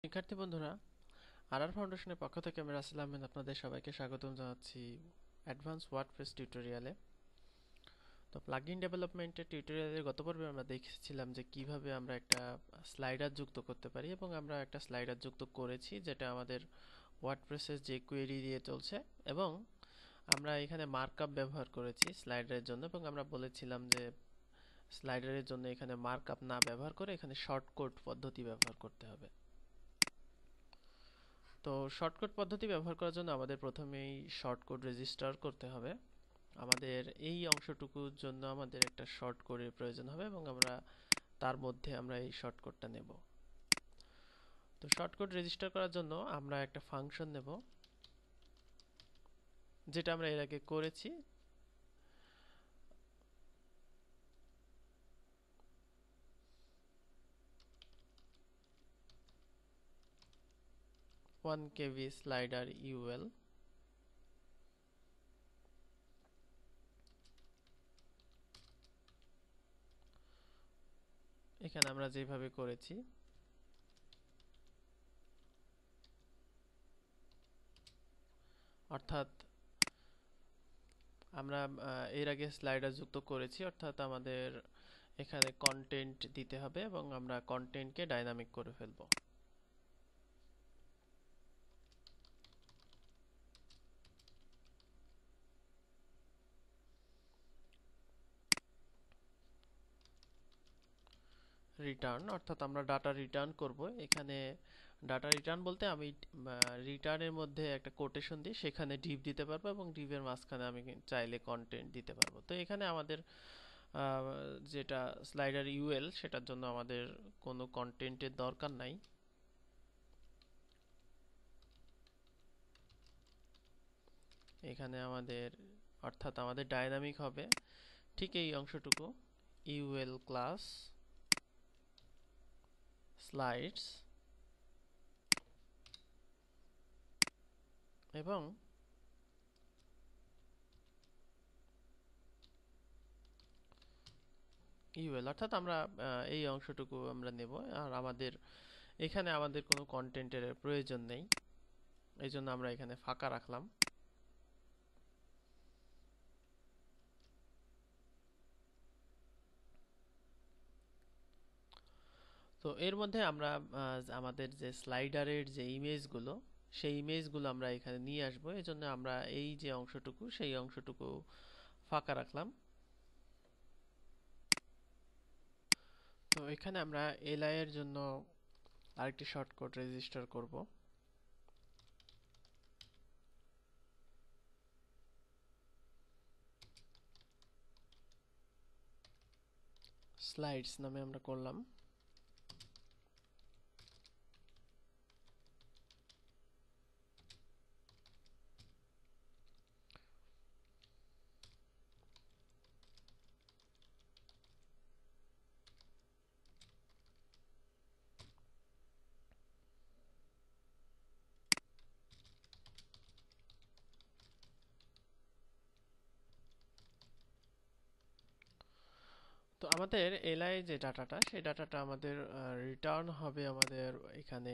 শিক্ষার্থী বন্ধুরা, আরআর ফাউন্ডেশনের পক্ষ থেকে আমি রাসেল আহমেদ আপনাদের সবাইকে স্বাগতম জানাচ্ছি অ্যাডভান্স ওয়ার্ডপ্রেস টিউটোরিয়ালে। তো প্লাগইন ডেভেলপমেন্টের টিউটোরিয়ালের গত পর্বে আমরা দেখেছিলাম যে কিভাবে আমরা একটা স্লাইডার যুক্ত করতে পারি, এবং আমরা একটা স্লাইডার যুক্ত করেছি যেটা আমাদের ওয়ার্ডপ্রেসের যে কোয়েরি দিয়ে চলছে, এবং আমরা এখানে মার্কআপ ব্যবহার করেছি স্লাইডারের জন্য, এবং আমরা বলেছিলাম যে স্লাইডারের জন্য এখানে মার্কআপ না ব্যবহার করে এখানে শর্টকাট পদ্ধতি ব্যবহার করতে হবে। তো শর্টকাট পদ্ধতি ব্যবহার করার জন্য আমাদের প্রথমেই শর্টকাট রেজিস্টার করতে হবে। আমাদের এই অংশটুকুর জন্য আমাদের একটা শর্টকাটের প্রয়োজন হবে, এবং তার মধ্যে আমরা এই শর্টকাটটা নেব। তো শর্টকাট রেজিস্টার করার জন্য আমরা একটা ফাংশন নেব, যেটা আমরা এর আগে করেছি। One KV slider UL. এখানে আমরা যেভাবে করেছি, অর্থাৎ আমরা এর আগে স্লাইডার যুক্ত করেছি, অর্থাৎ আমাদের এখানে কন্টেন্ট দিতে হবে, এবং আমরা কন্টেন্টকে ডাইনামিক করে ফেলবো। রিটার্ন, অর্থাৎ আমরা ডাটা রিটার্ন করব। এখানে ডাটা রিটার্ন বলতে আমি রিটার্নের মধ্যে একটা কোটেশন দিই, সেখানে ডিভ দিতে পারবো, এবং ডিভের মাঝখানে আমি চাইলে কন্টেন্ট দিতে পারবো। তো এখানে আমাদের যেটা স্লাইডার ইউএল, সেটার জন্য আমাদের কোনো কন্টেন্টের দরকার নাই। এখানে আমাদের, অর্থাৎ আমাদের ডাইনামিক হবে ঠিক এই অংশটুকু, ইউএল ক্লাস স্লাইডস, এবং ইউএল, অর্থাৎ আমরা এই অংশটুকু আমরা নেব। আর এখানে আমাদের কোনো কন্টেন্টের প্রয়োজন নেই, এই জন্য আমরা এখানে ফাঁকা রাখলাম। তো এর মধ্যে আমরা আমাদের যে স্লাইডারের যে ইমেজগুলো, সেই ইমেজগুলো আমরা এখানে নিয়ে আসবো। এই জন্য আমরা এই যে অংশটুকু, সেই অংশটুকু ফাঁকা রাখলাম। তো এখানে আমরা এলআই এর জন্য আরেকটি শর্টকাট রেজিস্টার করব। স্লাইডস নামে আমরা করলাম। তো আমাদের এলআই যে ডাটাটা, সেই ডাটাটা আমাদের রিটার্ন হবে আমাদের এখানে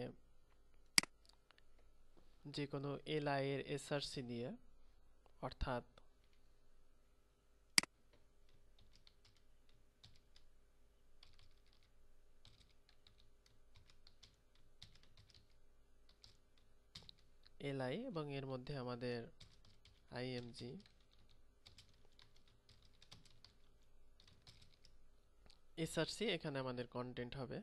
যে কোনো এলআই এর এসআরসি দিয়ে, অর্থাৎ এলআই, এবং এর মধ্যে আমাদের আইএমজি এসআরসি, এখানে আমাদের কন্টেন্ট হবে।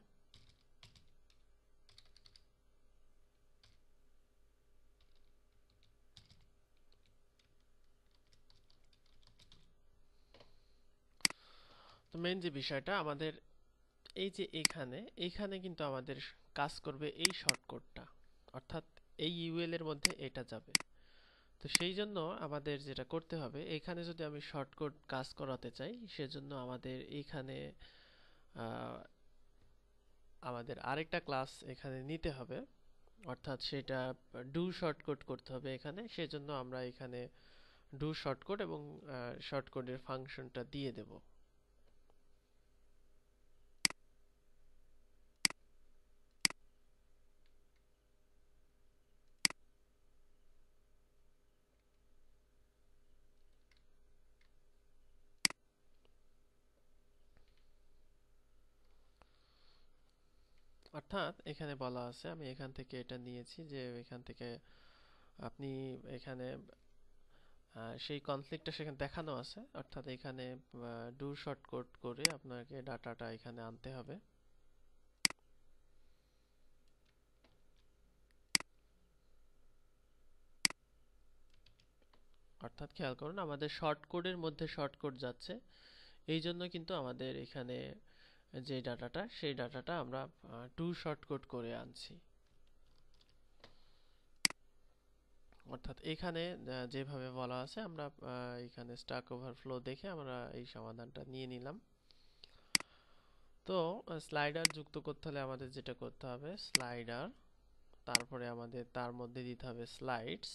তো মেইন যে বিষয়টা আমাদের, এই যে এখানে কিন্তু আমাদের কাজ করবে এই শর্টকাটটা, অর্থাৎ এই ইউএল এর মধ্যে এটা যাবে। তো সেই জন্য আমাদের যেটা করতে হবে, এখানে যদি আমি শর্টকাট কাজ করাতে চাই, সেজন্য আমাদের এখানে আমাদের আরেকটা ক্লাস এখানে নিতে হবে, অর্থাৎ সেটা ডু শর্টকাট করতে হবে এখানে। সেজন্য আমরা এখানে ডু শর্টকাট এবং শর্টকাটের ফাংশনটা দিয়ে দেব। অর্থাৎ এখানে বলা আছে, আমি এখান থেকে এটা নিয়েছি যে এখান থেকে আপনি এখানে সেই কনফ্লিক্টটা সেখানে দেখানো আছে, অর্থাৎ এখানে ডু শর্টকাট করে আপনাকে ডাটাটা এখানে আনতে হবে। অর্থাৎ খেয়াল করুন আমাদের শর্ট কোডের মধ্যে শর্ট কোড যাচ্ছে, এই জন্য কিন্তু আমাদের এখানে যে ডাটাটা সেই ডাটাটা আমরা টু শর্ট কোড করে আনছি। অর্থাৎ এখানে যেভাবে বলা আছে আমরা এখানে স্ট্যাক ওভারফ্লো দেখে আমরা এই সমাধানটা নিয়ে নিলাম। তো স্লাইডার যুক্ত করতে হলে আমাদের যেটা করতে হবে, স্লাইডার, তারপরে আমাদের তার মধ্যে দিতে হবে স্লাইডস।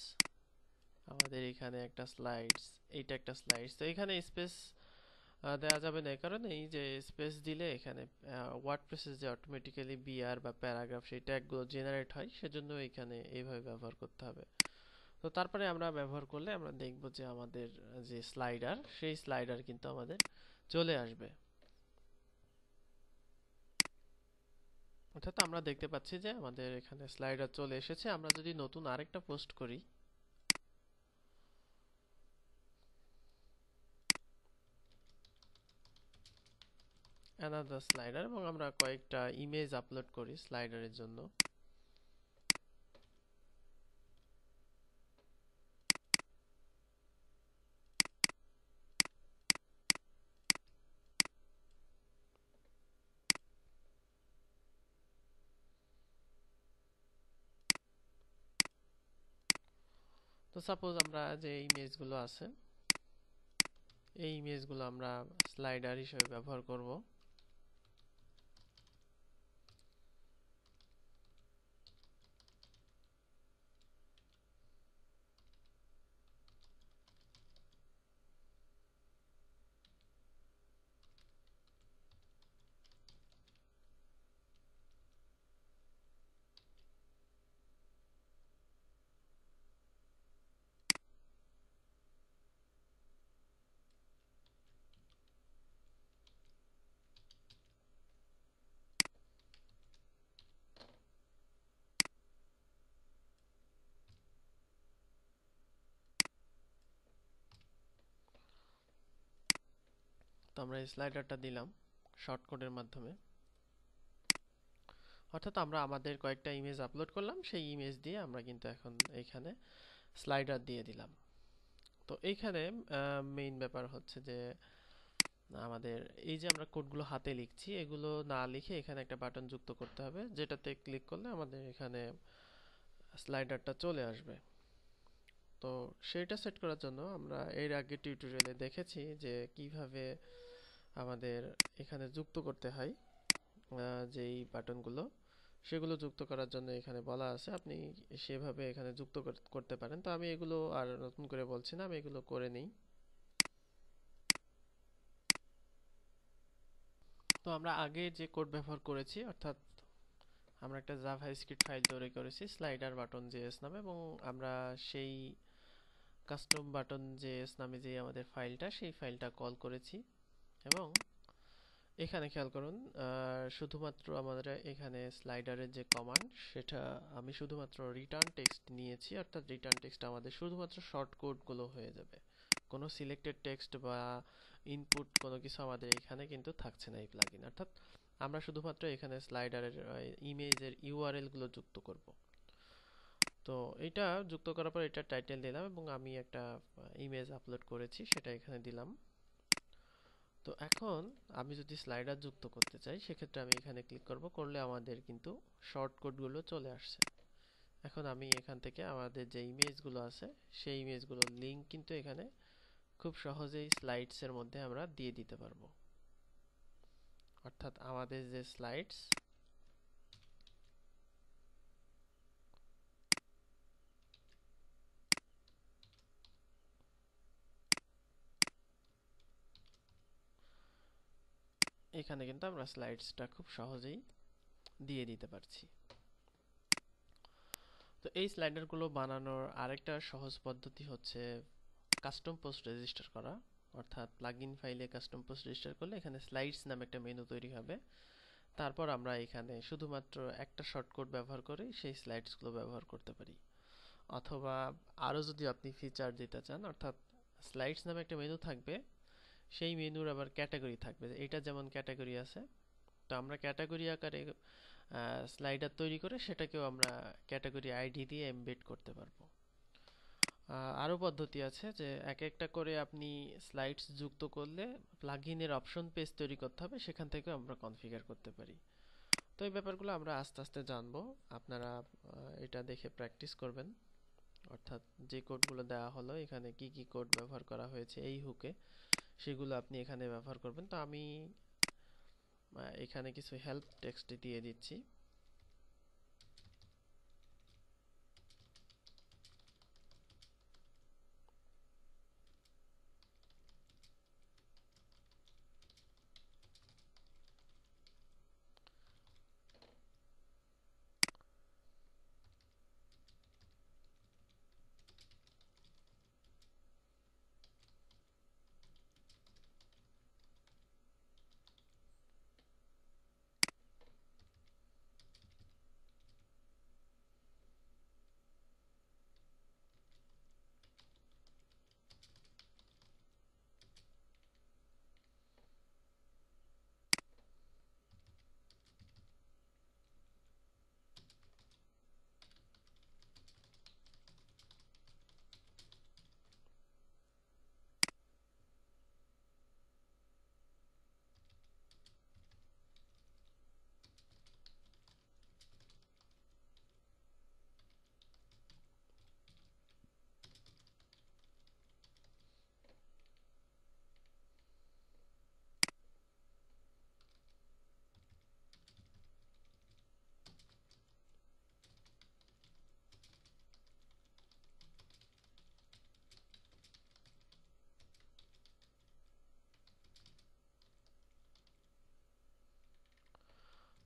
আমাদের এখানে একটা স্লাইডস, এইটা একটা স্লাইডস। তো এখানে স্পেস দেওয়া যাবে না, এই কারণে এই যে স্পেস দিলে এখানে ওয়ার্ডপ্রেসে যে অটোমেটিক্যালি বিআর বা প্যারাগ্রাফ সেই ট্যাগগুলো জেনারেট হয়, সেজন্য এখানে এইভাবে ব্যবহার করতে হবে। তো তারপরে আমরা ব্যবহার করলে আমরা দেখব যে আমাদের যে স্লাইডার, সেই স্লাইডার কিন্তু আমাদের চলে আসবে। অর্থাৎ আমরা দেখতে পাচ্ছি যে আমাদের এখানে স্লাইডার চলে এসেছে। আমরা যদি নতুন আরেকটা পোস্ট করি, অ্যানাদার স্লাইডার, এবং আমরা কয়েকটা ইমেজ আপলোড করি স্লাইডারের জন্য। তো সাপোজ আমরা যে ইমেজগুলো আছে, এই ইমেজগুলো আমরা স্লাইডার হিসেবে ব্যবহার করব। তো আমরা এই স্লাইডারটা দিলাম শর্টকাটের মাধ্যমে। অর্থাৎ আমরা আমাদের কয়েকটা ইমেজ আপলোড করলাম, সেই ইমেজ দিয়ে আমরা কিন্তু এখন এখানে স্লাইডার দিয়ে দিলাম। তো এইখানে মেইন ব্যাপার হচ্ছে যে আমাদের এই যে আমরা কোডগুলো হাতে লিখছি, এগুলো না লিখে এখানে একটা বাটন যুক্ত করতে হবে, যেটাতে ক্লিক করলে আমাদের এখানে স্লাইডারটা চলে আসবে। তো সেইটা সেট করার জন্য আমরা এর আগে টিউটোরিয়ালে দেখেছি যে কিভাবে আমাদের এখানে যুক্ত করতে হয় যেই বাটনগুলো, সেগুলো যুক্ত করার জন্য এখানে বলা আছে, আপনি সেভাবে এখানে যুক্ত করতে পারেন। তো আমি এগুলো আর নতুন করে বলছি না, আমি এগুলো করে নিই। তো আমরা আগে যে কোড ব্যবহার করেছি, অর্থাৎ আমরা একটা জাভা স্ক্রিপ্ট ফাইল তৈরি করেছি স্লাইডার বাটন জেএস নামে, এবং আমরা সেই কাস্টম বাটন জেএস নামে যে আমাদের ফাইলটা, সেই ফাইলটা কল করেছি। এবং এখানে খেয়াল করুন শুধুমাত্র আমাদের এখানে স্লাইডারের যে কমান্ড, সেটা আমি শুধুমাত্র রিটার্ন টেক্সট নিয়েছি। অর্থাৎ রিটার্ন টেক্সট আমাদের শুধুমাত্র শর্ট কোডগুলো হয়ে যাবে, কোনো সিলেক্টেড টেক্সট বা ইনপুট কোনো কিছু আমাদের এখানে কিন্তু থাকছে না এই প্লাগইন। অর্থাৎ আমরা শুধুমাত্র এখানে স্লাইডারের ইমেজের ইউআরএল গুলো যুক্ত করব। তো এটা যুক্ত করার পর এটা টাইটেল দিলাম, এবং আমি একটা ইমেজ আপলোড করেছি সেটা এখানে দিলাম। তো এখন আমি যদি স্লাইডার যুক্ত করতে চাই, সেক্ষেত্রে আমি এখানে ক্লিক করব, করলে আমাদের কিন্তু শর্টকাটগুলো চলে আসছে। এখন আমি এখান থেকে আমাদের যে ইমেজগুলো আছে, সেই ইমেজগুলোর লিংক কিন্তু এখানে খুব সহজেই স্লাইডসের মধ্যে আমরা দিয়ে দিতে পারবো। অর্থাৎ আমাদের যে স্লাইডস, এখানে কিন্তু আমরা স্লাইডসটা খুব সহজেই দিয়ে দিতে পারছি। তো এই স্লাইডারগুলো বানানোর আরেকটা সহজ পদ্ধতি হচ্ছে কাস্টম পোস্ট রেজিস্টার করা। অর্থাৎ প্লাগইন ফাইলে কাস্টম পোস্ট রেজিস্টার করলে এখানে স্লাইডস নামে একটা মেনু তৈরি হবে, তারপর আমরা এখানে শুধুমাত্র একটা শর্টকাট ব্যবহার করে সেই স্লাইডসগুলো ব্যবহার করতে পারি। অথবা আরও যদি আপনি ফিচার দিতে চান, অর্থাৎ স্লাইডস নামে একটা মেনু থাকবে, সেই মেনুর আবার ক্যাটাগরি থাকবে। এটা যেমন ক্যাটাগরি আছে, তো আমরা ক্যাটাগরি আকারে স্লাইডার তৈরি করে সেটাকেও আমরা ক্যাটাগরি আইডি দিয়ে এমবেড করতে পারবো। আরও পদ্ধতি আছে যে এক একটা করে আপনি স্লাইডস যুক্ত করলে প্লাগইনের অপশন পেজ তৈরি করতে হবে, সেখান থেকেও আমরা কনফিগার করতে পারি। তো এই ব্যাপারগুলো আমরা আস্তে আস্তে জানবো। আপনারা এটা দেখে প্র্যাকটিস করবেন, অর্থাৎ যে কোডগুলো দেওয়া হলো এখানে কি কি কোড ব্যবহার করা হয়েছে এই হুকে, সেগুলো আপনি এখানে ব্যবহার করবেন। তো আমি এখানে কিছু হেল্প টেক্সট দিয়ে দিচ্ছি।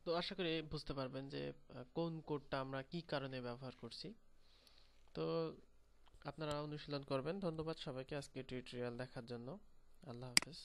তো আশা করি বুঝতে পারবেন যে কোন কোডটা আমরা কি কারণে ব্যবহার করছি। তো আপনারা অনুশীলন করবেন। ধন্যবাদ সবাইকে আজকে টিউটোরিয়াল দেখার জন্য। আল্লাহ হাফেজ।